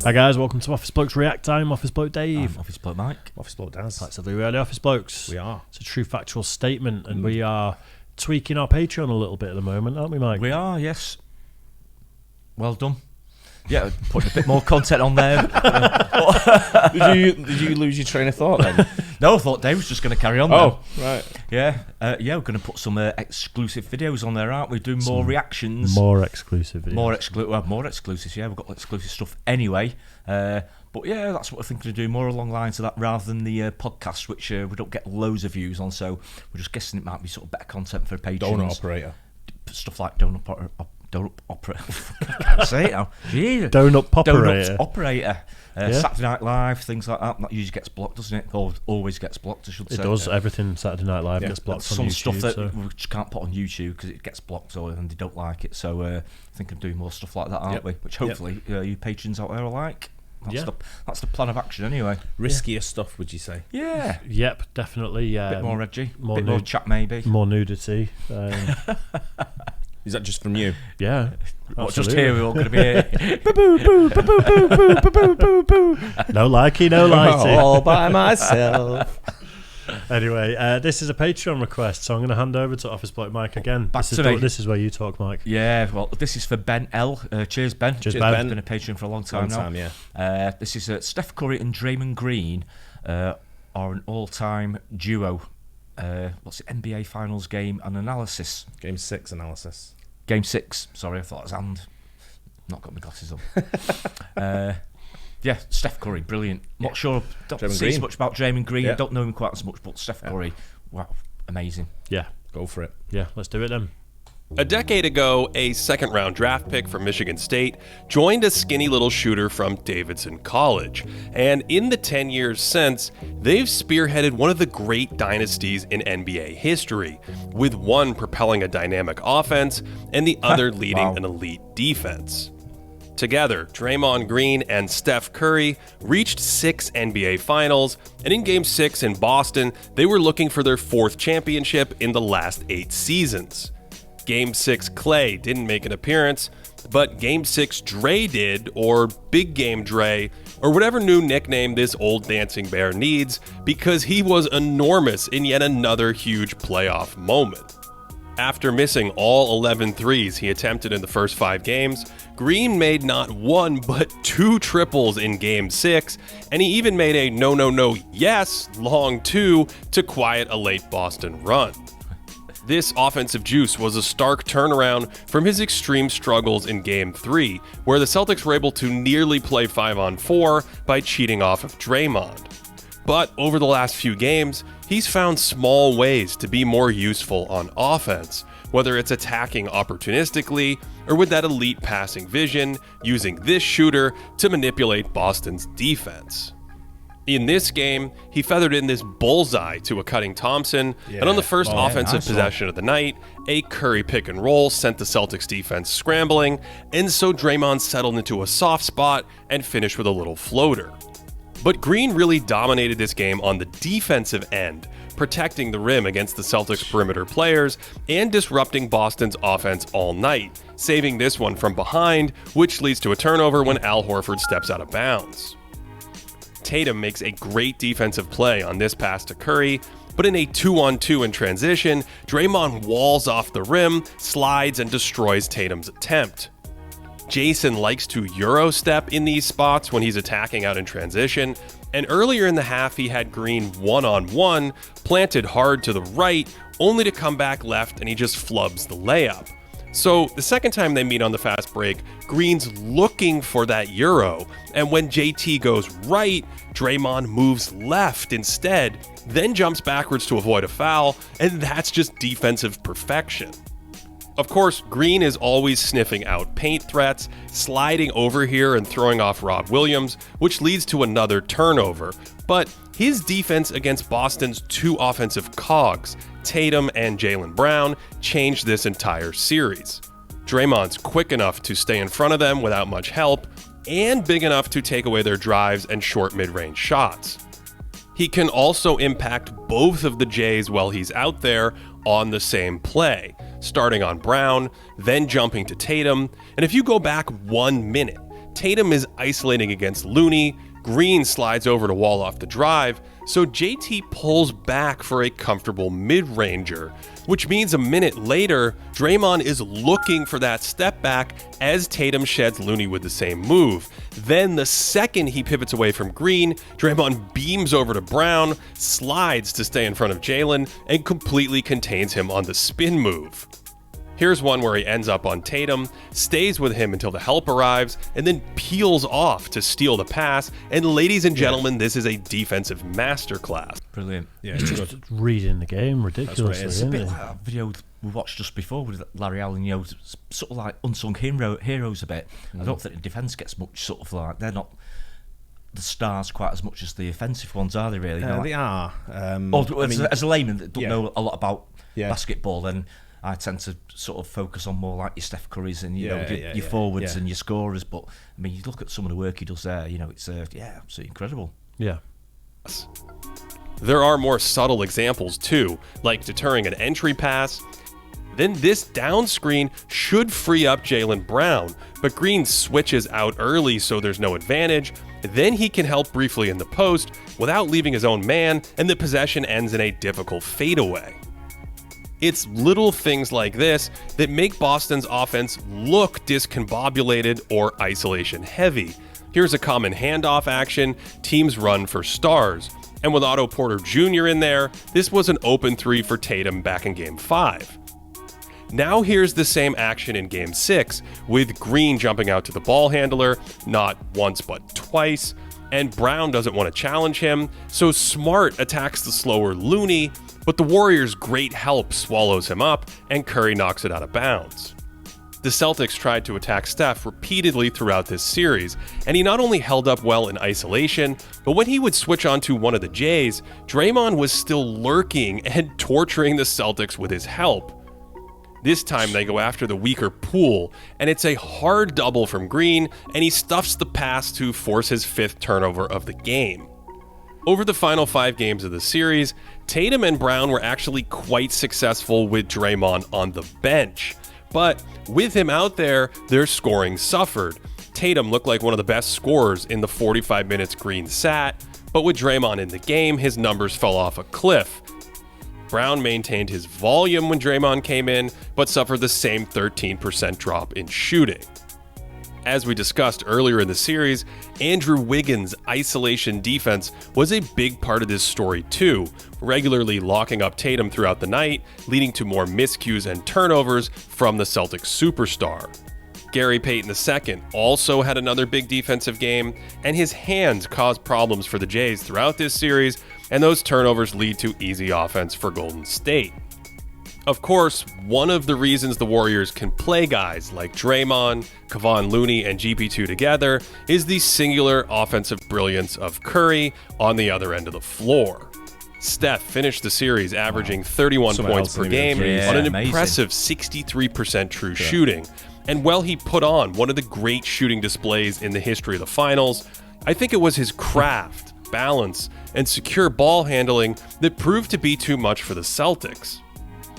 Hi guys, welcome to Office Blokes React. I'm Office Bloke Dave. I'm Office Bloke Mike. Office Bloke Daz. That's we are the Office Blokes. We are. It's a true factual statement, and we are tweaking our Patreon a little bit at the moment, aren't we, Mike? We are, yes. Well done. Yeah, putting a bit more content on there. Did you lose your train of thought then? No, I thought Dave was just going to carry on. Oh, right. Yeah, we're going to put some exclusive videos on there, aren't we? Doing more reactions. More exclusive videos. More exclusives, yeah. We've got exclusive stuff anyway. But yeah, that's what we're thinking of doing, more along the lines of that rather than the podcast, which we don't get loads of views on, so we're just guessing it might be sort of better content for patrons. Donut operator. Stuff like Donut Operator. I can't say it now. Jeez. Donut Operator. Yeah. Saturday Night Live, things like that. That usually gets blocked, doesn't it? Or always gets blocked, I should say. It does. Everything Saturday Night Live gets blocked on some YouTube. Stuff that so. we just can't put on YouTube because it gets blocked and they don't like it. So I think I'm doing more stuff like that, aren't we? Which hopefully you patrons out there will like. That's the plan of action anyway. Riskier stuff, would you say? Yeah. Yep, definitely. Bit more edgy. More more chat maybe. More nudity. Is that just from you? Yeah. What, just here we're all going to be here. No likey, no lighty. All by myself. Anyway, this is a Patreon request, so I'm going to hand over to Office Bloke Mike again. This is where you talk, Mike. Yeah, well, this is for Ben L. Cheers, Ben. Cheers, Ben. Been a patron for a long time now. Yeah. This is Steph Curry and Draymond Green are an all-time duo. What's it? NBA Finals game and analysis. Game 6 analysis. Game 6. Sorry, I thought it was and. Not got my glasses on. Yeah, Steph Curry, brilliant. Not sure, don't see as much about Draymond Green. Yeah. Don't know him quite as much, but Steph Curry, wow, amazing. Yeah, go for it. Yeah, let's do it then. A decade ago, a second-round draft pick from Michigan State joined a skinny little shooter from Davidson College. And in the 10 years since, they've spearheaded one of the great dynasties in NBA history, with one propelling a dynamic offense and the other leading an elite defense. Together, Draymond Green and Steph Curry reached 6 NBA Finals, and in Game 6 in Boston, they were looking for their 4th championship in the last 8 seasons. Game 6 Clay didn't make an appearance, but Game 6 Dre did, or Big Game Dre, or whatever new nickname this old dancing bear needs, because he was enormous in yet another huge playoff moment. After missing all 11 threes he attempted in the first 5 games, Green made not 1 but 2 triples in Game 6, and he even made a no, yes long 2 to quiet a late Boston run. This offensive juice was a stark turnaround from his extreme struggles in Game 3, where the Celtics were able to nearly play 5-on-4 by cheating off of Draymond. But over the last few games, he's found small ways to be more useful on offense, whether it's attacking opportunistically or with that elite passing vision, using this shooter to manipulate Boston's defense. In this game, he feathered in this bullseye to a cutting Thompson, and on the first offensive possession of the night, a Curry pick and roll sent the Celtics defense scrambling, and so Draymond settled into a soft spot and finished with a little floater. But Green really dominated this game on the defensive end, protecting the rim against the Celtics' perimeter players and disrupting Boston's offense all night, saving this one from behind, which leads to a turnover when Al Horford steps out of bounds. Tatum makes a great defensive play on this pass to Curry, but in a 2-on-2 in transition, Draymond walls off the rim, slides, and destroys Tatum's attempt. Jason likes to Euro step in these spots when he's attacking out in transition, and earlier in the half he had Green 1-on-1, planted hard to the right, only to come back left and he just flubs the layup. So the second time they meet on the fast break, Green's looking for that Euro, and when JT goes right, Draymond moves left instead, then jumps backwards to avoid a foul, and that's just defensive perfection. Of course, Green is always sniffing out paint threats, sliding over here and throwing off Rob Williams, which leads to another turnover. But his defense against Boston's 2 offensive cogs, Tatum and Jaylen Brown, changed this entire series. Draymond's quick enough to stay in front of them without much help, and big enough to take away their drives and short mid-range shots. He can also impact both of the Jays while he's out there on the same play, starting on Brown, then jumping to Tatum, and if you go back 1 minute, Tatum is isolating against Looney, Green slides over to wall off the drive, so JT pulls back for a comfortable mid-ranger, which means a minute later, Draymond is looking for that step back as Tatum sheds Looney with the same move. Then the second he pivots away from Green, Draymond beams over to Brown, slides to stay in front of Jalen, and completely contains him on the spin move. Here's one where he ends up on Tatum, stays with him until the help arrives, and then peels off to steal the pass. And ladies and gentlemen, this is a defensive masterclass. Brilliant. Yeah, It's just reading the game ridiculously, is. isn't A bit it? like that video we watched just before with Larry Allen, sort of like unsung heroes a bit. I don't think the defence gets much sort of like, they're not the stars quite as much as the offensive ones, are they really? they are. As a layman that don't know a lot about Yeah. basketball, then I tend to sort of focus on more like your Steph Currys and your forwards and your scorers. But I mean, you look at some of the work he does there. It's absolutely incredible. Yeah. There are more subtle examples too, like deterring an entry pass. Then this down screen should free up Jaylen Brown, but Green switches out early so there's no advantage. Then he can help briefly in the post without leaving his own man, and the possession ends in a difficult fadeaway. It's little things like this that make Boston's offense look discombobulated or isolation heavy. Here's a common handoff action teams run for stars. And with Otto Porter Jr. in there, this was an open three for Tatum back in Game 5. Now here's the same action in Game 6, with Green jumping out to the ball handler, not once but twice, and Brown doesn't want to challenge him, so Smart attacks the slower Looney, but the Warriors' great help swallows him up, and Curry knocks it out of bounds. The Celtics tried to attack Steph repeatedly throughout this series, and he not only held up well in isolation, but when he would switch onto one of the Jays, Draymond was still lurking and torturing the Celtics with his help. This time they go after the weaker Poole, and it's a hard double from Green, and he stuffs the pass to force his 5th turnover of the game. Over the final 5 games of the series, Tatum and Brown were actually quite successful with Draymond on the bench. But with him out there, their scoring suffered. Tatum looked like one of the best scorers in the 45 minutes Green sat, but with Draymond in the game, his numbers fell off a cliff. Brown maintained his volume when Draymond came in, but suffered the same 13% drop in shooting. As we discussed earlier in the series, Andrew Wiggins' isolation defense was a big part of this story too, regularly locking up Tatum throughout the night, leading to more miscues and turnovers from the Celtics superstar. Gary Payton II also had another big defensive game, and his hands caused problems for the Jays throughout this series, and those turnovers lead to easy offense for Golden State. Of course, one of the reasons the Warriors can play guys like Draymond, Kevon Looney, and GP2 together is the singular offensive brilliance of Curry on the other end of the floor. Steph finished the series averaging 31 points per game on an impressive 63% true shooting. And while he put on one of the great shooting displays in the history of the finals, I think it was his craft, balance, and secure ball handling that proved to be too much for the Celtics.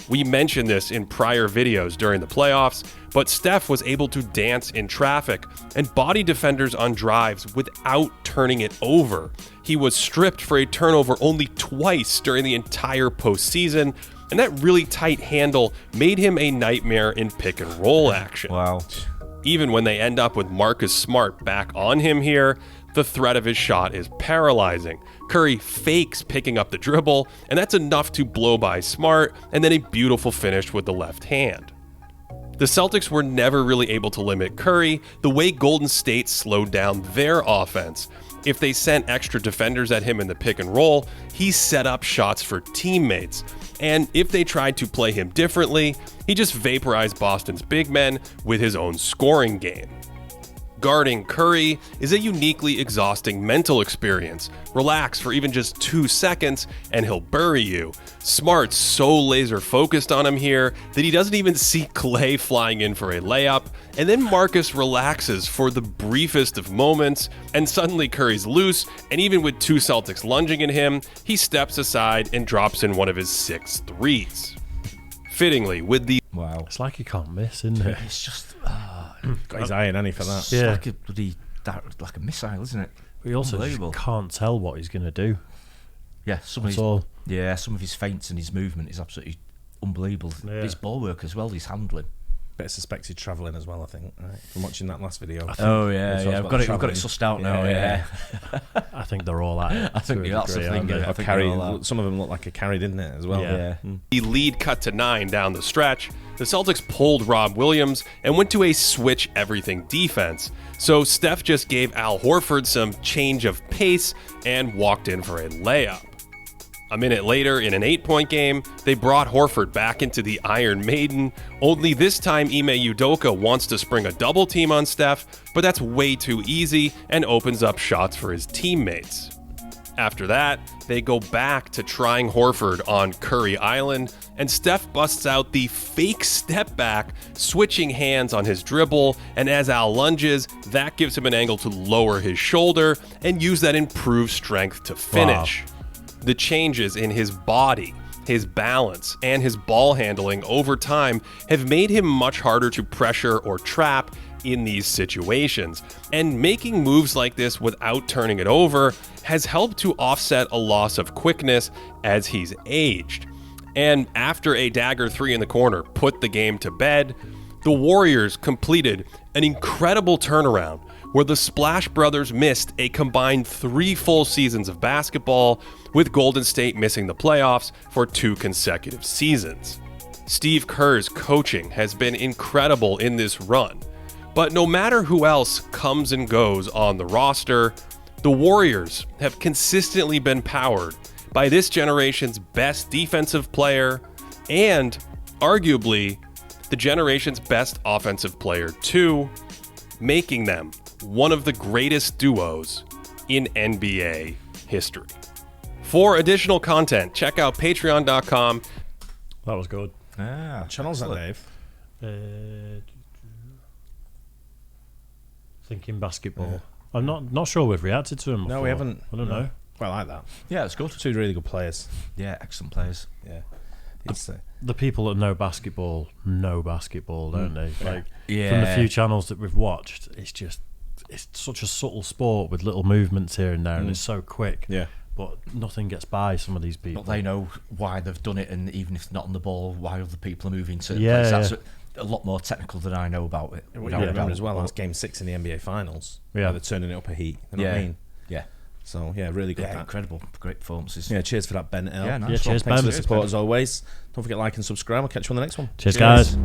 We mentioned this in prior videos during the playoffs, but Steph was able to dance in traffic and body defenders on drives without turning it over. He was stripped for a turnover only twice during the entire postseason, and that really tight handle made him a nightmare in pick and roll action. Wow. Even when they end up with Marcus Smart back on him here, the threat of his shot is paralyzing. Curry fakes picking up the dribble, and that's enough to blow by Smart, and then a beautiful finish with the left hand. The Celtics were never really able to limit Curry the way Golden State slowed down their offense. If they sent extra defenders at him in the pick and roll, he set up shots for teammates. And if they tried to play him differently, he just vaporized Boston's big men with his own scoring game. Guarding Curry is a uniquely exhausting mental experience. Relax for even just 2 seconds and he'll bury you. Smart's so laser focused on him here that he doesn't even see Clay flying in for a layup, and then Marcus relaxes for the briefest of moments, and suddenly Curry's loose, and even with 2 Celtics lunging at him, he steps aside and drops in one of his 6 threes. Fittingly, with the Wow. It's like you can't miss, isn't it? It's just Got his eye in, hasn't he, for that? Yeah. like a bloody like a missile, isn't it? But he also just can't tell what he's going to do. Yeah, some of his feints and his movement is absolutely unbelievable. Yeah. His ball work as well, his handling. Bit of suspected travelling as well, I think, right? From watching that last video. Oh yeah, yeah. We've got it sussed out now. Yeah. I think they're all at it. I think that's the thing. Some of them look like a carry, didn't it, as well? Yeah. The lead cut to 9 down the stretch. The Celtics pulled Rob Williams and went to a switch everything defense. So Steph just gave Al Horford some change of pace and walked in for a layup. A minute later, in an 8-point game, they brought Horford back into the Iron Maiden, only this time Ime Udoka wants to spring a double team on Steph, but that's way too easy and opens up shots for his teammates. After that, they go back to trying Horford on Curry Island, and Steph busts out the fake step back, switching hands on his dribble, and as Al lunges, that gives him an angle to lower his shoulder and use that improved strength to finish. Wow. The changes in his body, his balance, and his ball handling over time have made him much harder to pressure or trap in these situations, and making moves like this without turning it over has helped to offset a loss of quickness as he's aged. And after a dagger 3 in the corner put the game to bed, the Warriors completed an incredible turnaround where the Splash Brothers missed a combined 3 full seasons of basketball, with Golden State missing the playoffs for 2 consecutive seasons. Steve Kerr's coaching has been incredible in this run, but no matter who else comes and goes on the roster, the Warriors have consistently been powered by this generation's best defensive player and, arguably, the generation's best offensive player too, making them one of the greatest duos in NBA history. For additional content, check out patreon.com. That was good. Channel's that, Dave? Thinking basketball. I'm not sure we've reacted to him before. No, we haven't. I don't know. Well, I like that. Yeah, it's good. 2 really good players. Yeah, excellent players. Yeah. The people that know basketball, don't they? Like, yeah. From the few channels that we've watched, it's such a subtle sport with little movements here and there, and it's so quick. Yeah. But nothing gets by some of these people. But they know why they've done it, and even if they're not on the ball, why other people are moving to. Yeah, that's a lot more technical than I know about it. What you remember as well, that's Game 6 in the NBA Finals. Yeah. They're turning it up a heat. You know what I mean? Yeah. So, yeah, really good. Yeah, incredible. Great performances. Yeah, cheers for that, Ben L. Yeah, nice. Yeah, cheers, Thanks Ben. for the support as always. Don't forget to like and subscribe. I'll catch you on the next one. Cheers. Guys.